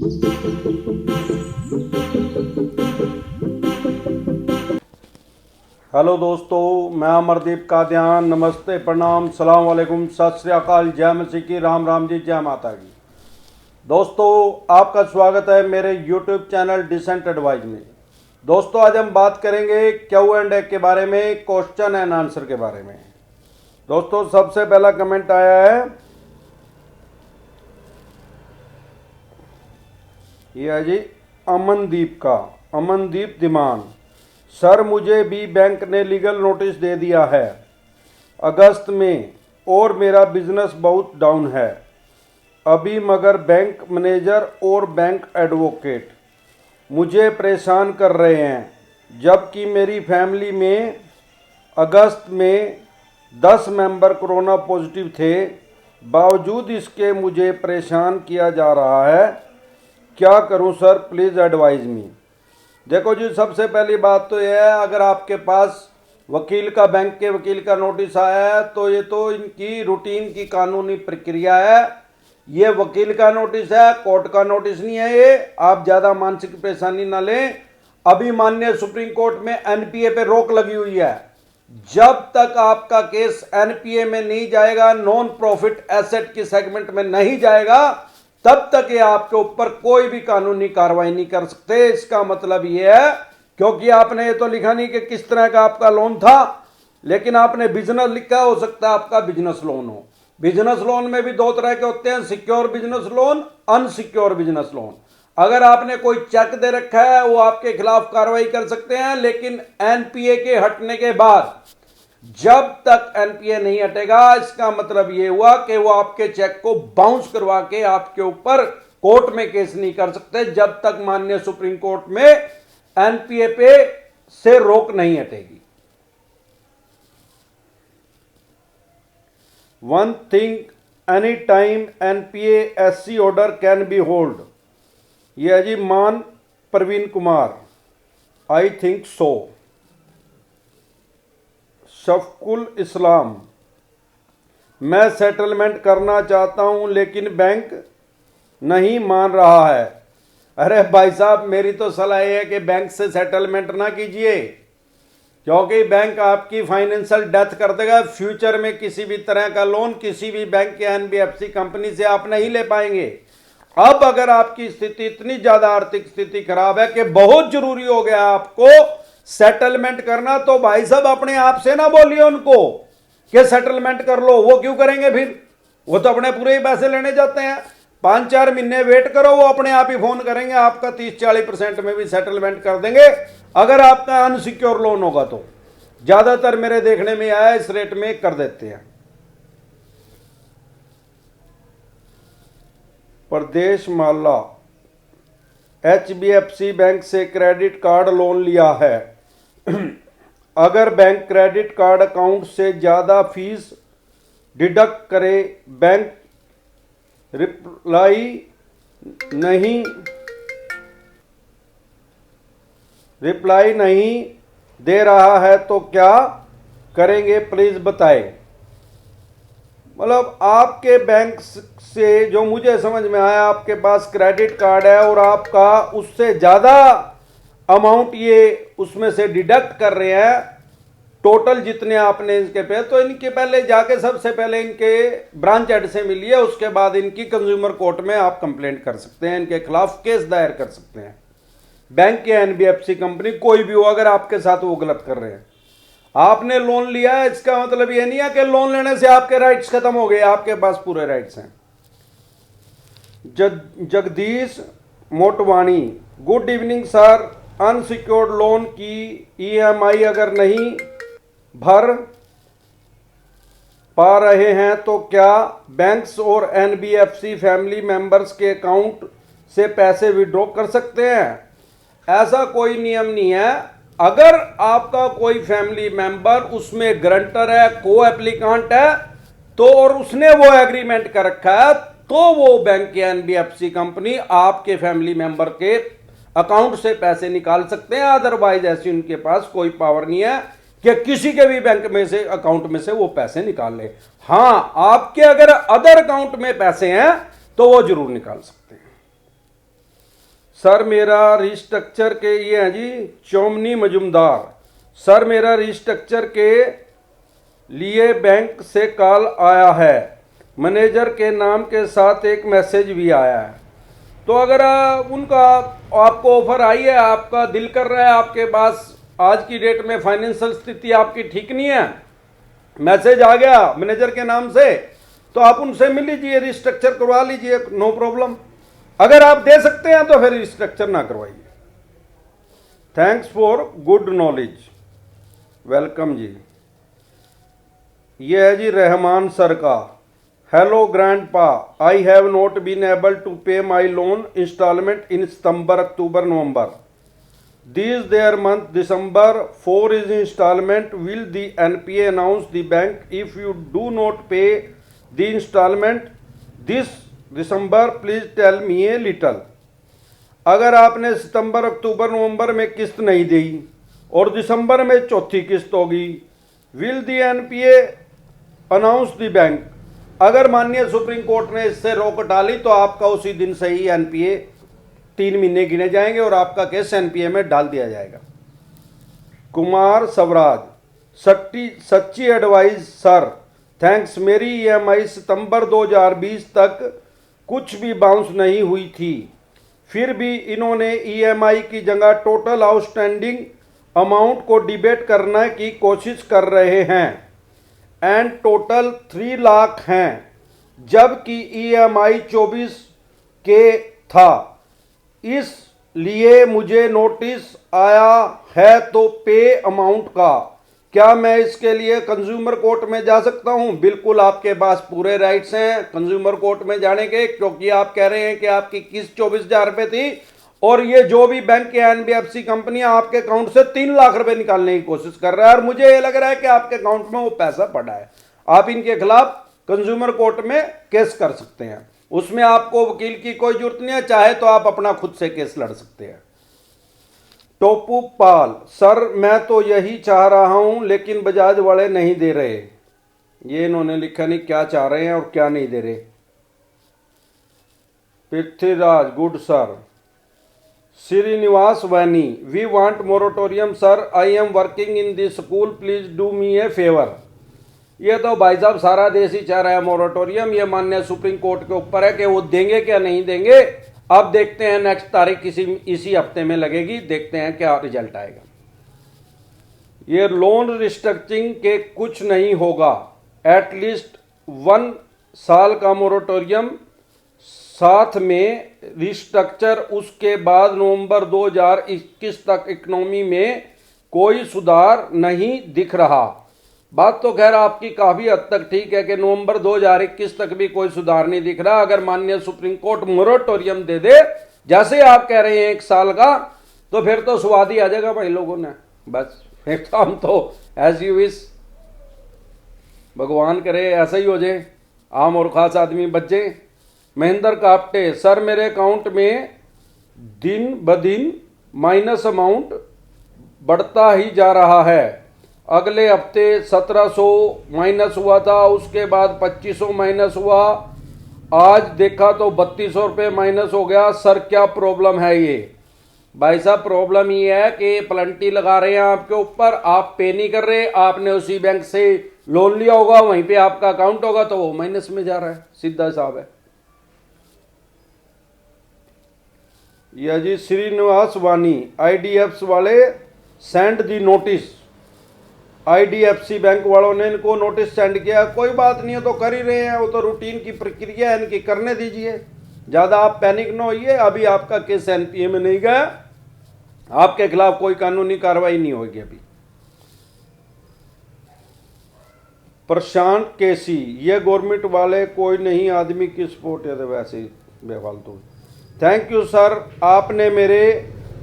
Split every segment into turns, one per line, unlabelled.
Hello दोस्तों, मैं अमरदीप कादियान। नमस्ते, प्रणाम, सलाम वालेकुम, सत श्री अकाल, जय मसीह की, राम राम जी, जय माता की। दोस्तों, आपका स्वागत है मेरे यूट्यूब चैनल डिसेंट एडवाइज में। दोस्तों, आज हम बात करेंगे Q&A के बारे में, क्वेश्चन एंड आंसर के बारे में। दोस्तों, सबसे पहला कमेंट आया है, ये है जी अमनदीप का, अमनदीप दिमान। सर, मुझे भी बैंक ने लीगल नोटिस दे दिया है अगस्त में, और मेरा बिजनेस बहुत डाउन है अभी, मगर बैंक मैनेजर और बैंक एडवोकेट मुझे परेशान कर रहे हैं, जबकि मेरी फैमिली में अगस्त में 10 मेंबर कोरोना पॉजिटिव थे। बावजूद इसके मुझे परेशान किया जा रहा है। क्या करूं सर, प्लीज़ एडवाइज मी। देखो जी, सबसे पहली बात तो यह है, अगर आपके पास वकील का, बैंक के वकील का नोटिस आया है तो ये तो इनकी रूटीन की कानूनी प्रक्रिया है। ये वकील का नोटिस है, कोर्ट का नोटिस नहीं है। ये आप ज़्यादा मानसिक परेशानी ना लें। अभी माननीय सुप्रीम कोर्ट में एनपीए पे रोक लगी हुई है। जब तक आपका केस एनपीए में नहीं जाएगा, नॉन प्रॉफिट एसेट की सेगमेंट में नहीं जाएगा, तब तक ये आपके ऊपर कोई भी कानूनी कार्रवाई नहीं कर सकते। इसका मतलब ये है, क्योंकि आपने ये तो लिखा नहीं कि किस तरह का आपका लोन था, लेकिन आपने बिजनेस लिखा, हो सकता है आपका बिजनेस लोन हो। बिजनेस लोन में भी दो तरह के होते हैं, secure business loan, unsecure business loan. अगर आपने कोई चेक दे रखा है, वो आपके खिलाफ कार्रवाई कर सकते हैं, लेकिन एनपीए के हटने के बाद, जब तक एनपीए नहीं हटेगा, इसका मतलब ये हुआ कि वो आपके चेक को बाउंस करवा के आपके ऊपर कोर्ट में केस नहीं कर सकते, जब तक माननीय सुप्रीम कोर्ट में एनपीए पे से रोक नहीं हटेगी। One thing, any time NPA SC order can be hold. ये है जी Maan Praveen Kumar, I think so. Shafiqul Islam, मैं सेटलमेंट करना चाहता हूं लेकिन बैंक नहीं मान रहा है। अरे भाई साहब, मेरी तो सलाह है कि बैंक से सेटलमेंट ना कीजिए, क्योंकि बैंक आपकी फाइनेंशियल डेथ कर देगा। फ्यूचर में किसी भी तरह का लोन किसी भी बैंक या एनबीएफसी कंपनी से आप नहीं ले पाएंगे। अब अगर आपकी स्थिति इतनी ज्यादा, आर्थिक स्थिति खराब है कि बहुत जरूरी हो गया आपको सेटलमेंट करना, तो भाई साहब अपने आप से ना बोलिए उनको कि सेटलमेंट कर लो। वो क्यों करेंगे फिर? वो तो अपने पूरे ही पैसे लेने जाते हैं। 5-4 महीने वेट करो, वो अपने आप ही फोन करेंगे, आपका 30-40% में भी सेटलमेंट कर देंगे, अगर आपका अनसिक्योर लोन होगा तो। ज्यादातर मेरे देखने में आया, इस रेट में कर देते हैं। प्रदेश माला, एचबीएफसी बैंक से क्रेडिट कार्ड लोन लिया है। अगर बैंक क्रेडिट कार्ड अकाउंट से ज़्यादा फीस डिडक्ट करे, बैंक रिप्लाई नहीं दे रहा है तो क्या करेंगे, प्लीज़ बताएं। मतलब आपके बैंक से, जो मुझे समझ में आया, आपके पास क्रेडिट कार्ड है और आपका उससे ज़्यादा अमाउंट ये उसमें से डिडक्ट कर रहे हैं, टोटल जितने आपने इनके पे, तो इनके पहले जाके सबसे पहले इनके ब्रांच हेड से मिलिए, उसके बाद इनकी कंज्यूमर कोर्ट में आप कंप्लेंट कर सकते हैं, इनके खिलाफ केस दायर कर सकते हैं। बैंक या एनबीएफसी कंपनी कोई भी हो, अगर आपके साथ वो गलत कर रहे हैं। आपने लोन लिया है, इसका मतलब ये नहीं है कि लोन लेने से आपके राइट्स खत्म हो गए, आपके पास पूरे राइट्स हैं। Jagdish Motwani, good evening sir. Unsecured loan की ईएमआई अगर नहीं भर पा रहे हैं तो क्या बैंक्स और एनबीएफसी फैमिली मेंबर्स के अकाउंट से पैसे विड्रॉ कर सकते हैं? ऐसा कोई नियम नहीं है। अगर आपका कोई फैमिली मेंबर उसमें गारंटर है, को एप्लीकांट है, तो और उसने वो एग्रीमेंट कर रखा है, तो वो बैंक या एनबीएफसी कंपनी आपके फैमिली मेंबर के अकाउंट से पैसे निकाल सकते हैं। अदरवाइज ऐसी उनके पास कोई पावर नहीं है कि किसी के भी बैंक में से, अकाउंट में से वो पैसे निकाल ले। हाँ, आपके अगर अदर अकाउंट में पैसे हैं तो वो जरूर निकाल सकते हैं। सर मेरा रिस्ट्रक्चर के ये हैं जी चौमनी मजुमदार। सर मेरा रिस्ट्रक्चर के लिए बैंक से कॉल आया है, मैनेजर के नाम के साथ एक मैसेज भी आया है। तो अगर उनका आपको ऑफर आई है, आपका दिल कर रहा है, आपके पास आज की डेट में फाइनेंशियल स्थिति आपकी ठीक नहीं है, मैसेज आ गया मैनेजर के नाम से, तो आप उनसे मिल लीजिए, रिस्ट्रक्चर करवा लीजिए, नो प्रॉब्लम। अगर आप दे सकते हैं तो फिर रिस्ट्रक्चर ना करवाइए। Thanks for good knowledge, welcome जी। ये है जी रहमान सर का। Hello grandpa, I have not been able to pay my loan instalment in September October November. These their month December 4 is installment. Will the NPA announce the bank if you do not pay the installment this December? Please tell me a little. अगर आपने सितंबर October नवंबर में किस्त नहीं दी और दिसंबर में चौथी किस्त होगी, will the NPA announce the bank. अगर माननीय सुप्रीम कोर्ट ने इससे रोक डाली तो आपका उसी दिन से ही NPA 3 महीने गिने जाएंगे और आपका केस NPA में डाल दिया जाएगा। कुमार स्वराज, सच्ची एडवाइस सर, थैंक्स। मेरी EMI सितंबर 2020 तक कुछ भी बाउंस नहीं हुई थी, फिर भी इन्होंने EMI की जगह टोटल आउटस्टैंडिंग अमाउंट को डिबेट करने की कोशिश कर रहे हैं एंड टोटल 3 लाख हैं, जबकि EMI 24 के था। इसलिए मुझे नोटिस आया है तो पे अमाउंट का। क्या मैं इसके लिए कंज्यूमर कोर्ट में जा सकता हूं? बिल्कुल, आपके पास पूरे राइट्स हैं कंज्यूमर कोर्ट में जाने के, क्योंकि आप कह रहे हैं कि आपकी किस्त 24,000 रुपये थी और ये जो भी बैंक के NBFC कंपनी आपके अकाउंट से 3 लाख रुपए निकालने की कोशिश कर रहा है और मुझे ये लग रहा है कि आपके अकाउंट में वो पैसा पड़ा है। आप इनके खिलाफ कंज्यूमर कोर्ट में केस कर सकते हैं, उसमें आपको वकील की कोई जरूरत नहीं है, चाहे तो आप अपना खुद से केस लड़ सकते हैं। टोपू पाल, सर मैं तो यही चाह रहा हूं लेकिन बजाज वाले नहीं दे रहे। ये इन्होंने लिखा नहीं क्या चाह रहे हैं और क्या नहीं दे रहे। Prithviraj, good sir. Srinivas Vaini, we want moratorium sir, I am working in this school, please do me a favour. ये तो भाई साहब सारा देश ही चाह रहा है मोरेटोरियम, ये माननीय सुप्रीम कोर्ट के ऊपर है कि वो देंगे क्या नहीं देंगे। अब देखते हैं, नेक्स्ट तारीख इसी हफ्ते में लगेगी, देखते हैं क्या रिजल्ट आएगा। ये लोन रिस्ट्रक्चरिंग के कुछ नहीं होगा, एटलीस्ट 1 साल का मोरेटोरियम, साथ में रिस्ट्रक्चर, उसके बाद नवंबर 2021 तक इकोनॉमी में कोई सुधार नहीं दिख रहा। बात तो खैर आपकी काफी हद तक ठीक है कि नवंबर 2021 तक भी कोई सुधार नहीं दिख रहा। अगर माननीय सुप्रीम कोर्ट मोरेटोरियम दे दे जैसे आप कह रहे हैं 1 साल का, तो फिर तो स्वाद ही आ जाएगा भाई लोगों ने। बस फिर तो हम तो एज यू विश, भगवान करे ऐसा ही हो जाए, आम और खास आदमी बच जाए। महेंद्र काप्टे, सर मेरे अकाउंट में दिन ब दिन माइनस अमाउंट बढ़ता ही जा रहा है। अगले हफ्ते 1700 माइनस हुआ था, उसके बाद 2500 माइनस हुआ, आज देखा तो 3200 रुपये माइनस हो गया। सर क्या प्रॉब्लम है ये? भाई साहब प्रॉब्लम ये है कि प्लंटी लगा रहे हैं आपके ऊपर, आप पे नहीं कर रहे, आपने उसी बैंक से लोन लिया होगा, वहीं पे आपका अकाउंट होगा तो वो माइनस में जा रहा है, सीधा हिसाब है। यह जी श्रीनिवास वानी, IDFC वाले send the notice. IDFC bank वालों ने इनको नोटिस सेंड किया, कोई बात नहीं है तो कर ही रहे हैं, वो तो रूटीन की प्रक्रिया है इनकी, करने दीजिए, ज़्यादा आप पैनिक न होइए। अभी आपका केस NPA में नहीं गया, आपके खिलाफ कोई कानूनी कार्रवाई नहीं होगी अभी। प्रशांत केसी, ये गवर्नमेंट वाले कोई नहीं आदमी की सपोर्ट है तो वैसे ही बेफालतू। थैंक यू सर, आपने मेरे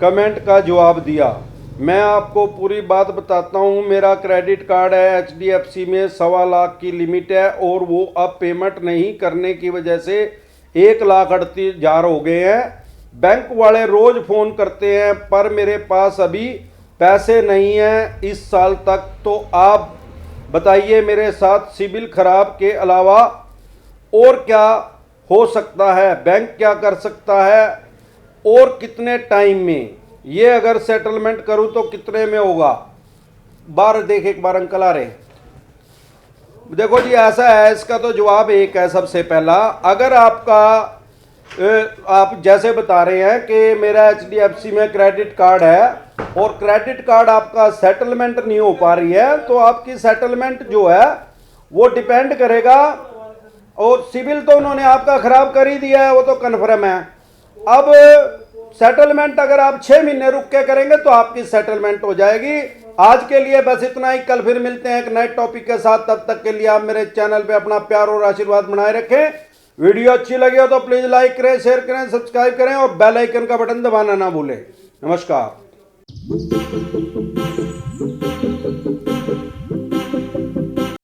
कमेंट का जवाब दिया। मैं आपको पूरी बात बताता हूँ, मेरा क्रेडिट कार्ड है HDFC में 1.25 लाख की लिमिट है और वो अब पेमेंट नहीं करने की वजह से 1,38,000 हो गए हैं। बैंक वाले रोज फ़ोन करते हैं पर मेरे पास अभी पैसे नहीं हैं इस साल तक। तो आप बताइए मेरे साथ सिबिल खराब के अलावा और क्या हो सकता है, बैंक क्या कर सकता है और कितने टाइम में, ये अगर सेटलमेंट करूं तो कितने में होगा। बार देख एक बार अंकल आ रहे। देखो जी ऐसा है, इसका तो जवाब एक है। सबसे पहला, अगर आपका आप जैसे बता रहे हैं कि मेरा HDFC में क्रेडिट कार्ड है और क्रेडिट कार्ड आपका सेटलमेंट नहीं हो पा रही है, तो आपकी सेटलमेंट जो है वो डिपेंड करेगा। और सिविल तो उन्होंने आपका खराब कर ही दिया है, वो तो कन्फर्म है। अब सेटलमेंट अगर आप 6 महीने रुक के करेंगे तो आपकी सेटलमेंट हो जाएगी। आज के लिए बस इतना ही, कल फिर मिलते हैं एक नए टॉपिक के साथ। तब तक के लिए आप मेरे चैनल पे अपना प्यार और आशीर्वाद बनाए रखें। वीडियो अच्छी लगी हो तो प्लीज लाइक करें, शेयर करें, सब्सक्राइब करें और बेल आइकन का बटन दबाना ना भूलें। नमस्कार।